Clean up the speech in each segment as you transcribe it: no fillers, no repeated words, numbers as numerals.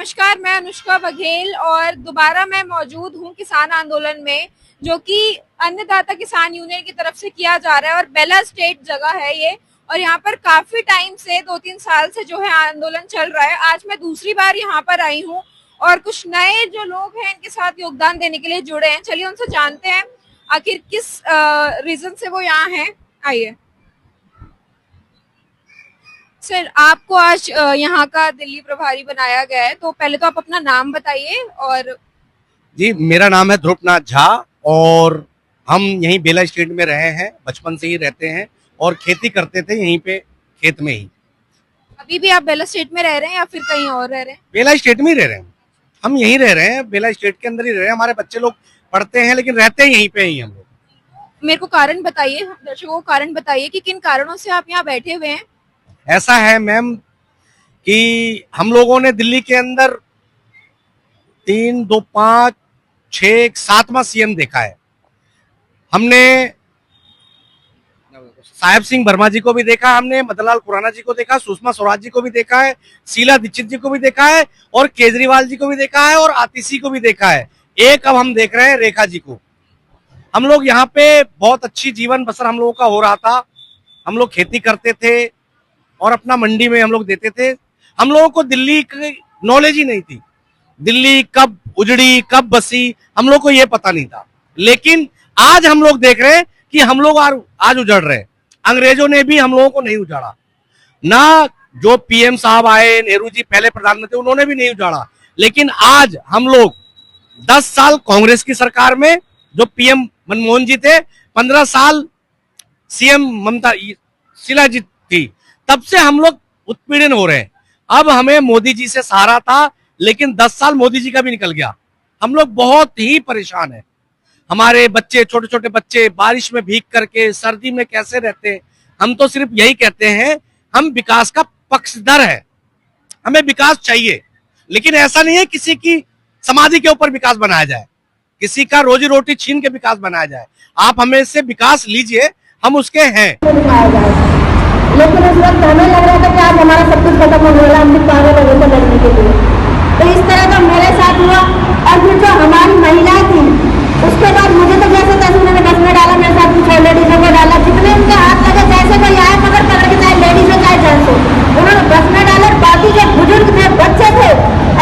नमस्कार, मैं अनुष्का बघेल और दोबारा मैं मौजूद हूँ किसान आंदोलन में, जो कि अन्नदाता किसान यूनियन की तरफ से किया जा रहा है और बेला स्टेट जगह है ये। और यहाँ पर काफी टाइम से 2-3 साल से जो है आंदोलन चल रहा है। आज मैं दूसरी बार यहाँ पर आई हूँ और कुछ नए जो लोग हैं इनके साथ योगदान देने के लिए जुड़े हैं। चलिए उनसे जानते हैं आखिर किस रीजन से वो यहाँ हैं। आइए सर, आपको आज यहाँ का दिल्ली प्रभारी बनाया गया है, तो पहले तो आप अपना नाम बताइए। और जी, मेरा नाम है ध्रुवनाथ झा और हम यहीं बेला स्टेट में रहे हैं, बचपन से ही रहते हैं और खेती करते थे यहीं पे खेत में ही। अभी भी आप बेला स्टेट में रह रहे हैं या फिर कहीं और रह रहे हैं? बेला स्टेट में ही रह रहे हैं, हम यहीं रह रहे हैं, बेला स्टेट के अंदर ही रह रहे हैं। हमारे बच्चे लोग पढ़ते हैं लेकिन रहते हैं यहीं पे ही हम लोग। मेरे को कारण बताइए, दर्शकों को कारण बताइए कि किन कारणों से आप यहाँ बैठे हुए हैं। ऐसा है मैम कि हम लोगों ने दिल्ली के अंदर 3, 2, 5, 6, 7वां सीएम देखा है। हमने साहेब सिंह वर्मा जी को भी देखा, हमने मदनलाल खुराना जी को देखा, सुषमा स्वराज जी को भी देखा है, शीला दीक्षित जी को भी देखा है और केजरीवाल जी को भी देखा है और आतिशी को भी देखा है। एक अब हम देख रहे हैं रेखा जी को। हम लोग यहाँ पे बहुत अच्छी जीवन बसर हम लोगों का हो रहा था। हम लोग खेती करते थे और अपना मंडी में हम लोग देते थे। हम लोगों को दिल्ली की नॉलेज ही नहीं थी, दिल्ली कब उजड़ी कब बसी हम लोग को ये पता नहीं था। लेकिन आज हम लोग देख रहे हैं कि हम लोग आज उजड़ रहे हैं। अंग्रेजों ने भी हम लोगों को नहीं उजाड़ा, ना जो पीएम साहब आए, नेहरू जी पहले प्रधानमंत्री, उन्होंने भी नहीं उजाड़ा। लेकिन आज हम लोग 10 साल कांग्रेस की सरकार में, जो पीएम मनमोहन जी थे, 15 साल सीएम ममता शीला जी थी, तब से हम लोग उत्पीड़न हो रहे हैं। अब हमें मोदी जी से सहारा था लेकिन 10 साल मोदी जी का भी निकल गया। हम लोग बहुत ही परेशान हैं। हमारे बच्चे, छोटे छोटे बच्चे बारिश में भीग करके सर्दी में कैसे रहते हैं। हम तो सिर्फ यही कहते हैं, हम विकास का पक्षधर है, हमें विकास चाहिए, लेकिन ऐसा नहीं है किसी की समाधि के ऊपर विकास बनाया जाए, किसी का रोजी रोटी छीन के विकास बनाया जाए। आप हमें से विकास लीजिए, हम उसके हैं। लेकिन उस वक्त हमें लग रहा था कि आज हमारा सब कुछ खत्म होने वाला, हम भी पागल हो गए लड़ने के लिए। तो इस तरह का मेरे साथ हुआ। और फिर जो हमारी महिलाएं थी, उसके बाद मुझे तो जैसे तैसे उन्होंने बस में डाला, मेरे साथ कुछ लेडीजों को डाला, जितने उनके हाथ लगे जैसे कोई आए पकड़ पकड़ के, चाहे लेडीज हो चाहे जेंट्स हो, उन्होंने बस में डाला। बाकी जो बुजुर्ग थे, बच्चे थे,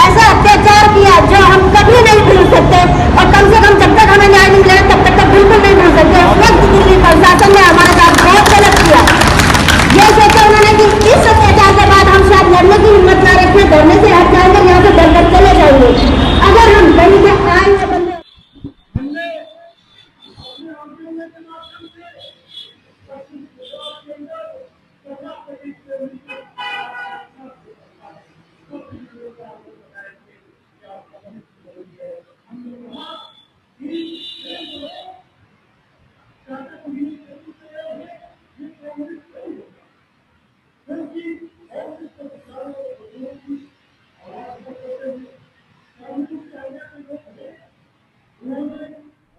ऐसा अत्याचार किया जो हम कभी नहीं भूल सकते। और कम से कम जब तक हमें न्याय नहीं मिलेगा तब तक तो बिल्कुल नहीं भूल सकते। उस वक्त दिल्ली प्रशासन ने हमारे साथ बहुत गलत किया। ये सोचा उन्होंने कि इस अत्याचार के बाद हम शायद लड़ने की हिम्मत ना रखें, डरने से हट जाएंगे, यहाँ से डर चले जाएंगे। अगर हम कहीं से आएंगे बंदे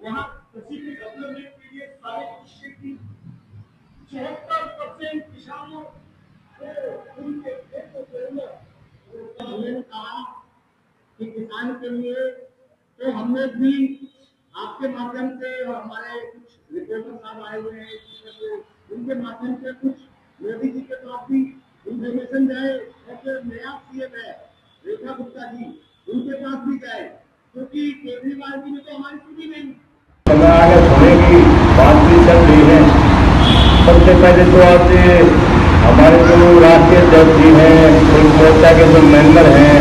वहाँ कृषि के डेवलपमेंट के लिए सारे कृषि की 74% किसानों को उनके खेत को जोड़ना। उन्होंने कहा कि किसान के लिए तो हमने भी आपके माध्यम से और हमारे कुछ रिपोर्टर साहब आए हुए हैं, उनके माध्यम से कुछ मोदी जी के पास भी इंफॉर्मेशन जाए और जो नया सीएम है रेखा गुप्ता जी, उनके पास भी जाए, क्योंकि केजरीवाल जी ने तो हमारी सुनी नहीं। आगे होने की बात भी चल रही है। सबसे पहले तो आज हमारे जो राष्ट्रीय अध्यक्ष जी हैं, कोई मोर्चा के जो मेंबर हैं,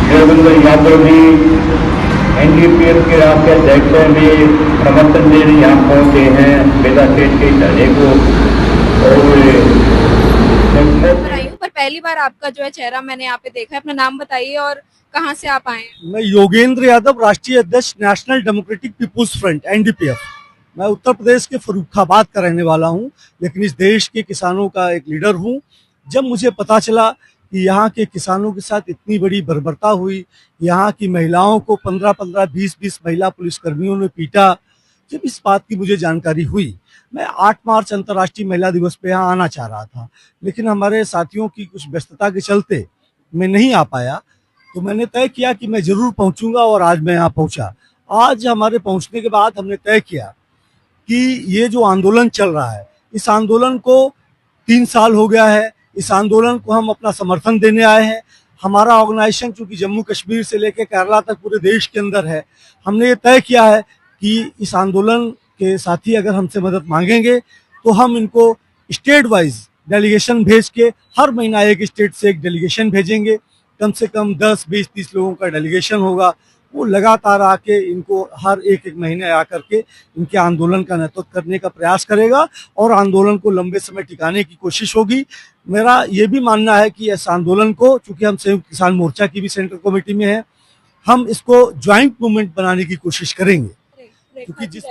देवेंद्र यादव जी, एनडीपीएस के राष्ट्रीय अध्यक्ष हैं, भी समर्थन देने यहाँ पहुंचे हैं बेला स्टेट के धरने को। पर पहली बार आपका जो है चेहरा मैंने यहाँ पे देखा है। अपना नाम बताइए और कहाँ से आप आए हैं? मैं योगेंद्र यादव, राष्ट्रीय अध्यक्ष National Democratic People's Front NDPF. मैं उत्तर प्रदेश के फर्रुखाबाद का रहने वाला हूं, लेकिन इस देश के किसानों का एक लीडर हूं। जब मुझे पता चला कि यहाँ के किसानों के साथ इतनी बड़ी बर्बरता हुई, यहाँ की महिलाओं को 15-15, 20-20 महिला पुलिसकर्मियों ने पीटा, जब इस बात की मुझे जानकारी हुई, मैं 8 मार्च अंतर्राष्ट्रीय महिला दिवस पे यहाँ आना चाह रहा था, लेकिन हमारे साथियों की कुछ व्यस्तता के चलते मैं नहीं आ पाया। तो मैंने तय किया कि मैं जरूर पहुंचूंगा और आज मैं यहाँ पहुंचा। आज हमारे पहुंचने के बाद हमने तय किया कि ये जो आंदोलन चल रहा है, इस आंदोलन को 3 साल हो गया है, इस आंदोलन को हम अपना समर्थन देने आए हैं। हमारा ऑर्गेनाइजेशन चूंकि जम्मू कश्मीर से लेकर केरला तक पूरे देश के अंदर है, हमने ये तय किया है कि इस आंदोलन के साथी अगर हमसे मदद मांगेंगे तो हम इनको स्टेट वाइज डेलीगेशन भेज के हर महीना एक स्टेट से एक डेलीगेशन भेजेंगे। कम से कम 10, 20, 30 लोगों का डेलीगेशन होगा। वो लगातार आके इनको हर एक महीने आकर के इनके आंदोलन का नेतृत्व करने का प्रयास करेगा और आंदोलन को लंबे समय टिकाने की कोशिश होगी। मेरा ये भी मानना है कि इस आंदोलन को, चूंकि हम संयुक्त किसान मोर्चा की भी सेंट्रल कमेटी में है, हम इसको ज्वाइंट मूवमेंट बनाने की कोशिश करेंगे। क्योंकि जिस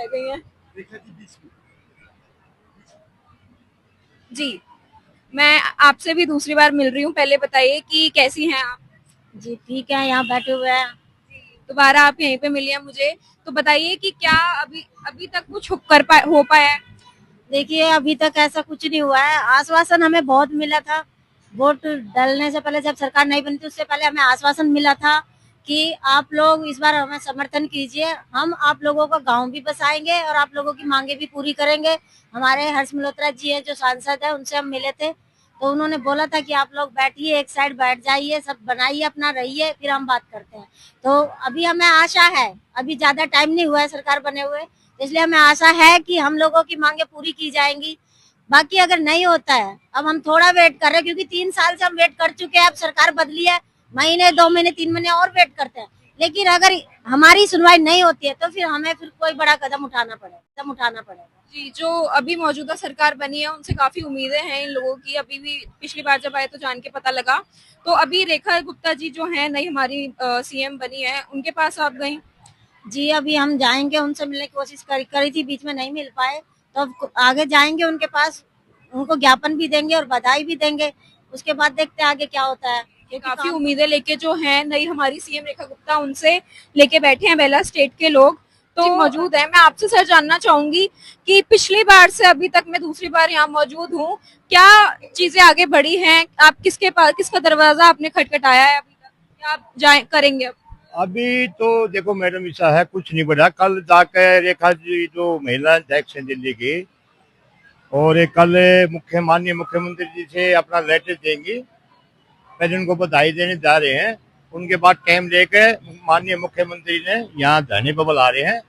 जी, मैं आपसे भी दूसरी बार मिल रही हूँ। पहले बताइए कि कैसी हैं आप? जी ठीक है, यहाँ बैठे हुए हैं। दोबारा आप यहीं पे मिली हैं मुझे, तो बताइए कि क्या अभी तक कुछ हो पाया है? देखिए अभी तक ऐसा कुछ नहीं हुआ है। आश्वासन हमें बहुत मिला था, वोट डालने से पहले, जब सरकार नहीं बनी थी उससे पहले हमें आश्वासन मिला था कि आप लोग इस बार हमें समर्थन कीजिए, हम आप लोगों का गांव भी बसाएंगे और आप लोगों की मांगे भी पूरी करेंगे। हमारे हर्ष मल्होत्रा जी है जो सांसद है, उनसे हम मिले थे तो उन्होंने बोला था कि आप लोग बैठिए, एक साइड बैठ जाइए, सब बनाइए, अपना रहिए, फिर हम बात करते हैं। तो अभी हमें आशा है, अभी ज्यादा टाइम नहीं हुआ है सरकार बने हुए, इसलिए हमें आशा है कि हम लोगों की मांगे पूरी की जाएंगी। बाकी अगर नहीं होता है, अब हम थोड़ा वेट कर रहे हैं क्योंकि 3 साल से हम वेट कर चुके हैं। अब सरकार बदली है, महीने, 2 महीने, 3 महीने और वेट करते हैं, लेकिन अगर हमारी सुनवाई नहीं होती है तो फिर हमें कोई बड़ा कदम उठाना पड़ेगा। जी, जो अभी मौजूदा सरकार बनी है उनसे काफी उम्मीदें हैं इन लोगों की। अभी भी पिछली बार जब आए तो जान के पता लगा। तो अभी रेखा गुप्ता जी जो हैं, नई हमारी सीएम बनी है, उनके पास आप गई? जी अभी हम जाएंगे, उनसे मिलने की कोशिश करी थी, बीच में नहीं मिल पाए, तो अब आगे जाएंगे उनके पास, उनको ज्ञापन भी देंगे और बधाई भी देंगे। उसके बाद देखते हैं आगे क्या होता है। काफी उम्मीदें लेके जो है नई हमारी सीएम रेखा गुप्ता, उनसे लेके बैठे हैं बेला स्टेट के लोग तो मौजूद है। मैं आपसे सर जानना चाहूंगी कि पिछली बार से अभी तक मैं दूसरी बार यहाँ मौजूद हूँ, क्या चीजें आगे बढ़ी हैं? आप किसका दरवाजा आपने खटखटाया है अभी तक? क्या आप करेंगे अब? अभी तो देखो मैडम, ऐसा है कुछ नहीं बढ़ा। कल जाकर रेखा जी जो महिला अध्यक्ष है दिल्ली की, और एक कल माननीय मुख्यमंत्री जी से अपना लेटर देंगी, पहले उनको बधाई देने जा रहे हैं। उनके बाद टाइम लेकर माननीय मुख्यमंत्री ने यहाँ धरने पर बुला रहे हैं,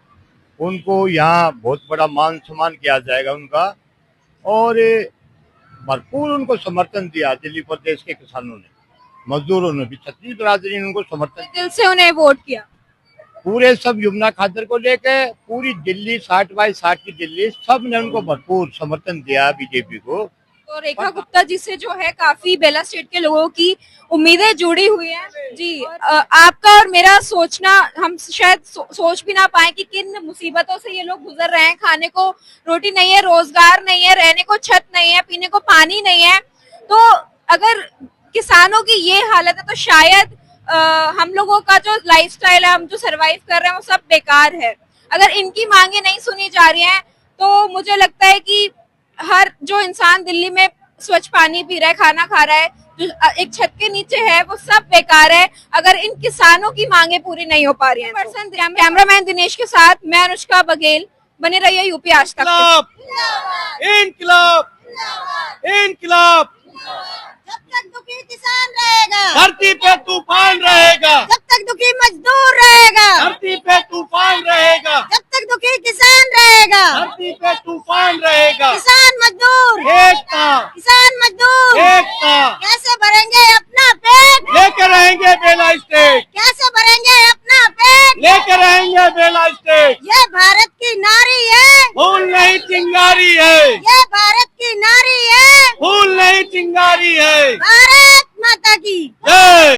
उनको यहाँ बहुत बड़ा मान सम्मान किया जाएगा उनका, और भरपूर उनको समर्थन दिया दिल्ली प्रदेश के किसानों ने, मजदूरों ने भी, छत्तीस बरादरी ने उनको समर्थन दिल से उन्हें वोट किया। पूरे सब यमुना खातर को लेकर पूरी दिल्ली 60/60 की दिल्ली, सब ने उनको भरपूर समर्थन दिया बीजेपी को। तो रेखा गुप्ता जी से जो है काफी बेला स्टेट के लोगों की उम्मीदें जुड़ी हुई हैं। जी, आपका और मेरा सोचना, हम शायद सोच भी ना पाए कि किन मुसीबतों से ये लोग गुजर रहे हैं। खाने को रोटी नहीं है, रोजगार नहीं है, रहने को छत नहीं है, पीने को पानी नहीं है। तो अगर किसानों की ये हालत है तो शायद हम लोगों का जो लाइफस्टाइल है, हम जो सरवाइव कर रहे हैं, वो सब बेकार है। अगर इनकी मांगे नहीं सुनी जा रही हैं तो मुझे लगता है कि हर जो इंसान दिल्ली में स्वच्छ पानी पी रहा है, खाना खा रहा है, जो एक छत के नीचे है, वो सब बेकार है अगर इन किसानों की मांगे पूरी नहीं हो पा रही हैं। कैमरामैन दिनेश के साथ मैं अनुष्का बघेल, बने रहिए यूपी आज तक। इनकलाब, इनकलाब, जब तक दुखी किसान रहेगा, धरती पे तूफान रहेगा। जब तक दुखी मजदूर रहेगा, धरती पे तूफान रहेगा। जब तक दुखी किसान रहेगा, धरती पे तूफान रहेगा। किसान मजदूर एकता, किसान मजदूर एकता, कैसे भरेंगे अपना पेट? लेकर रहेंगे बेला स्टेट, कैसे भरेंगे अपना पेट? लेकर रहेंगे बेला स्टेट। ये भारत की नारी है, फूल नहीं चिंगारी है,